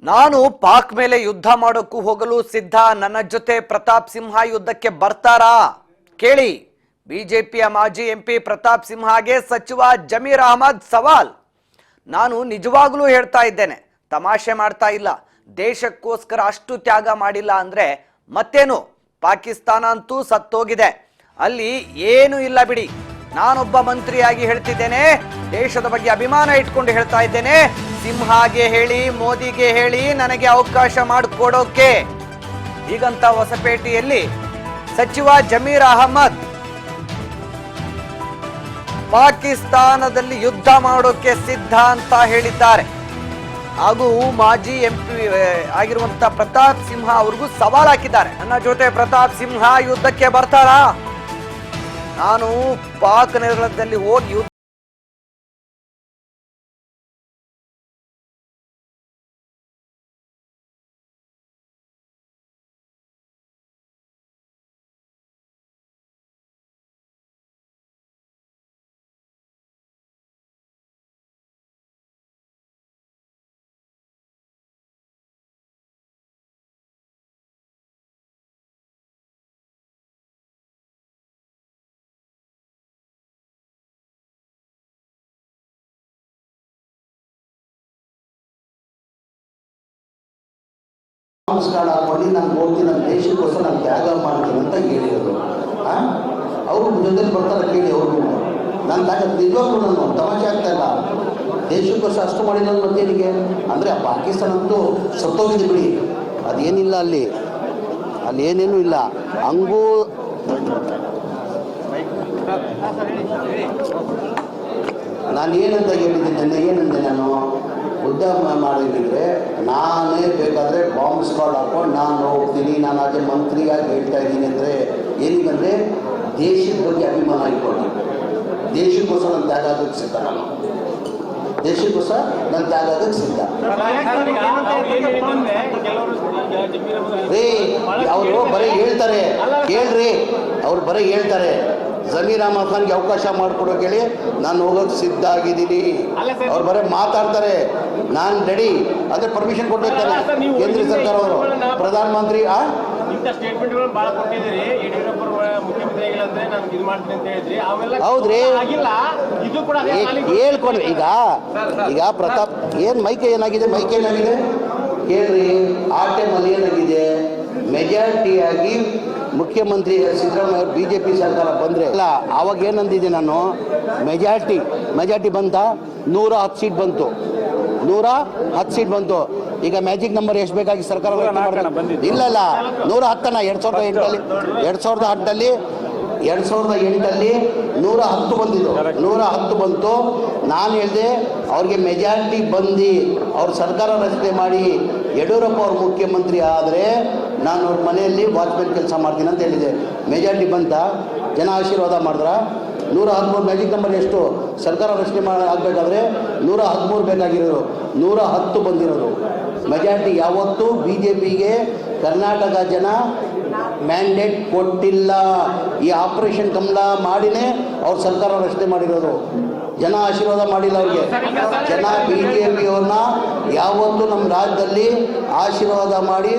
ನಾನು ಪಾಕ್ ಮೇಲೆ ಯುದ್ಧ ಮಾಡೋಕ್ಕೂ ಹೋಗಲು ಸಿದ್ಧ, ನನ್ನ ಜೊತೆ ಪ್ರತಾಪ್ ಸಿಂಹ ಯುದ್ಧಕ್ಕೆ ಬರ್ತಾರಾ ಕೇಳಿ. ಬಿಜೆಪಿಯ ಮಾಜಿ ಎಂಪಿ ಪ್ರತಾಪ್ ಸಿಂಹಗೆ ಸಚಿವ ಜಮೀರ್ ಅಹಮದ್ ಸವಾಲ್. ನಾನು ನಿಜವಾಗ್ಲೂ ಹೇಳ್ತಾ ಇದ್ದೇನೆ, ತಮಾಷೆ ಮಾಡ್ತಾ ಇಲ್ಲ. ದೇಶಕ್ಕೋಸ್ಕರ ಅಷ್ಟು ತ್ಯಾಗ ಮಾಡಿಲ್ಲ ಅಂದ್ರೆ ಮತ್ತೇನು, ಪಾಕಿಸ್ತಾನ ಅಂತೂ ಸತ್ತೋಗಿದೆ, ಅಲ್ಲಿ ಏನು ಇಲ್ಲ ಬಿಡಿ. ನಾನೊಬ್ಬ ಮಂತ್ರಿಯಾಗಿ ಹೇಳ್ತಿದ್ದೇನೆ, ದೇಶದ ಬಗ್ಗೆ ಅಭಿಮಾನ ಇಟ್ಕೊಂಡು ಹೇಳ್ತಾ ಇದ್ದೇನೆ. ಸಿಂಹಾಗೆ ಹೇಳಿ, ಮೋದಿಗೆ ಹೇಳಿ, ನನಗೆ ಅವಕಾಶ ಮಾಡಿಕೊಡೋಕೆ. ಹೀಗಂತ ಹೊಸಪೇಟೆಯಲ್ಲಿ ಸಚಿವ ಜಮೀರ್ ಅಹಮದ್ ಪಾಕಿಸ್ತಾನದಲ್ಲಿ ಯುದ್ಧ ಮಾಡೋಕೆ ಸಿದ್ಧ ಅಂತ ಹೇಳಿದ್ದಾರೆ. ಹಾಗೂ ಮಾಜಿ ಎಂಪಿ ಆಗಿರುವಂತ ಪ್ರತಾಪ್ ಸಿಂಹ ಅವ್ರಿಗೂ ಸವಾಲ್ ಹಾಕಿದ್ದಾರೆ. ನನ್ನ ಜೊತೆ ಪ್ರತಾಪ್ ಸಿಂಹ ಯುದ್ಧಕ್ಕೆ ಬರ್ತಾರಾ? ನಾನು ಪಾಕ್ ನೆಲದಲ್ಲಿ ಹೋಗಿ ನಮಸ್ಕಾರ ಹಾಕೊಂಡು ನಾನು ಹೋಗ್ತೀನಿ, ನನ್ನ ದೇಶಕ್ಕೋಸ್ಕರ ನಾನು ತ್ಯಾಗ ಮಾಡ್ತೀನಿ ಅಂತ ಹೇಳಿರೋದು. ಅವರು ಜೊತೆಲಿ ಬರ್ತಾರೆ ಕೇಳಿ ಅವ್ರಿಗೂ. ನಾನು ನಿಜವಾಗ್ಲೂ ನಾನು ತಮಾಷೆ ಆಗ್ತಾ ಇಲ್ಲ. ದೇಶಕ್ಕೋಸ್ಕರ ಅಷ್ಟು ಮಾಡಿಲ್ಲ ಮತ್ತೇನಿಗೆ ಅಂದರೆ ಆ ಪಾಕಿಸ್ತಾನ ಅಂತೂ ಸತ್ತೋಗಿದೆ ಬಿಡಿ, ಅದೇನಿಲ್ಲ ಅಲ್ಲಿ ಏನೇನೂ ಇಲ್ಲ. ಹಂಗೂ ನಾನು ಏನಂತ ಹೇಳಿದ್ದೀನಿ, ಏನಂದೆ ನಾನು ಉದ್ಯಮ ಮಾಡಿದ್ರೆ ನಾನೇ ಬೇಕಾದರೆ ಬಾಂಬ್ ಸ್ಕ್ವಾಡ್ ಹಾಕೊಂಡು ನಾನು ಹೋಗ್ತೀನಿ, ನಾನು ಅದೇ ಮಂತ್ರಿಯಾಗಿ ಹೇಳ್ತಾ ಇದ್ದೀನಿ ಅಂದರೆ ಏನಿಗಂದರೆ ದೇಶದ ಬಗ್ಗೆ ಅಭಿಮಾನ ಇಟ್ಕೊಂಡು ದೇಶಕ್ಕೋಸ್ಕರ ನಾನು ತ್ಯಾಗ ಆಗೋಕ್ಕೆ ಸಿದ್ಧ. ನಾನು ದೇಶಕ್ಕೋಸ್ಕರ ನಾನು ತ್ಯಾಗ ಆಗೋಕ್ಕೆ ಸಿದ್ಧ. ರೀ ಅವರು ಬರೀ ಹೇಳ್ತಾರೆ ಕೇಳ್ರಿ, ಅವ್ರು ಬರೀ ಹೇಳ್ತಾರೆ ಜಮೀರ್ ಅಹಮದ್ ಖಾನ್ಗೆ ಅವಕಾಶ ಮಾಡಿಕೊಡೋಕೆ ಹೇಳಿ ನಾನು ಹೋಗೋಕೆ ಸಿದ್ಧ ಆಗಿದ್ದೀನಿ. ಅವ್ರು ಬರೀ ಮಾತಾಡ್ತಾರೆ, ನಾನು ರೆಡಿ ಅಂದರೆ ಪರ್ಮಿಷನ್ ಕೊಟ್ಟಿರ್ತಾರೆ ಕೇಂದ್ರ ಸರ್ಕಾರ ಅವರು. ಪ್ರಧಾನ ಮಂತ್ರಿ ಹೌದ್ರಿ ಹೇಳ್ಕೊಂಡ್ರಿ. ಈಗ ಪ್ರತಾಪ್ ಏನು ಮೈಕೆ ಏನಾಗಿದೆ ಕೇಳ್ರಿ. ಆ ಟೈಮಲ್ಲಿ ಏನಾಗಿದೆ, ಮೆಜಾರಿಟಿಯಾಗಿ ಮುಖ್ಯಮಂತ್ರಿ ಸಿದ್ದರಾಮಯ್ಯ ಅವರು BJP ಸರ್ಕಾರ ಬಂದರೆ ಅಲ್ಲ, ಆವಾಗ ಏನಂದಿದ್ದೆ ನಾನು, ಮೆಜಾರಿಟಿ ಬಂತ 110 ಸೀಟ್ ಬಂತು, 110 ಸೀಟ್ ಬಂತು. ಈಗ ಮ್ಯಾಜಿಕ್ ನಂಬರ್ ಎಷ್ಟು ಬೇಕಾಗಿ ಸರ್ಕಾರ ಇಲ್ಲ 110 2008ಲ್ಲಿ 110 ಬಂದಿದ್ದು, 110 ಬಂತು. ನಾನು ಹೇಳಿದೆ ಅವ್ರಿಗೆ ಮೆಜಾರಿಟಿ ಬಂದು ಅವ್ರ ಸರ್ಕಾರ ರಚನೆ ಮಾಡಿ ಯಡಿಯೂರಪ್ಪ ಅವ್ರ ಮುಖ್ಯಮಂತ್ರಿ ಆದರೆ ನಾನು ಅವ್ರ ಮನೆಯಲ್ಲಿ ವಾಚ್ಮೆನ್ ಕೆಲಸ ಮಾಡ್ತೀನಿ ಅಂತ ಹೇಳಿದೆ. ಮೆಜಾರಿಟಿ ಬಂತ, ಜನ ಆಶೀರ್ವಾದ ಮಾಡಿದ್ರ. 113 ಮ್ಯಾಜಿಕ್ ನಂಬರ್ ಎಷ್ಟು ಸರ್ಕಾರ ರಚನೆ ಆಗಬೇಕಾದ್ರೆ 113 ಬೇಕಾಗಿರೋದು, 110 ಬಂದಿರೋದು. ಮೆಜಾರಿಟಿ ಯಾವತ್ತೂ BJPಗೆ ಕರ್ನಾಟಕ ಜನ ಮ್ಯಾಂಡೇಟ್ ಕೊಟ್ಟಿಲ್ಲ. ಈ ಆಪರೇಷನ್ ಕಮಲ ಮಾಡಿನೇ ಅವ್ರ ಸರ್ಕಾರ ರಚನೆ ಮಾಡಿರೋದು. ಜನ ಆಶೀರ್ವಾದ ಮಾಡಿಲ್ಲ ಅವ್ರಿಗೆ. ಜನ BJP ಅವ್ರನ್ನ ಯಾವತ್ತೂ ನಮ್ಮ ರಾಜ್ಯದಲ್ಲಿ ಆಶೀರ್ವಾದ ಮಾಡಿ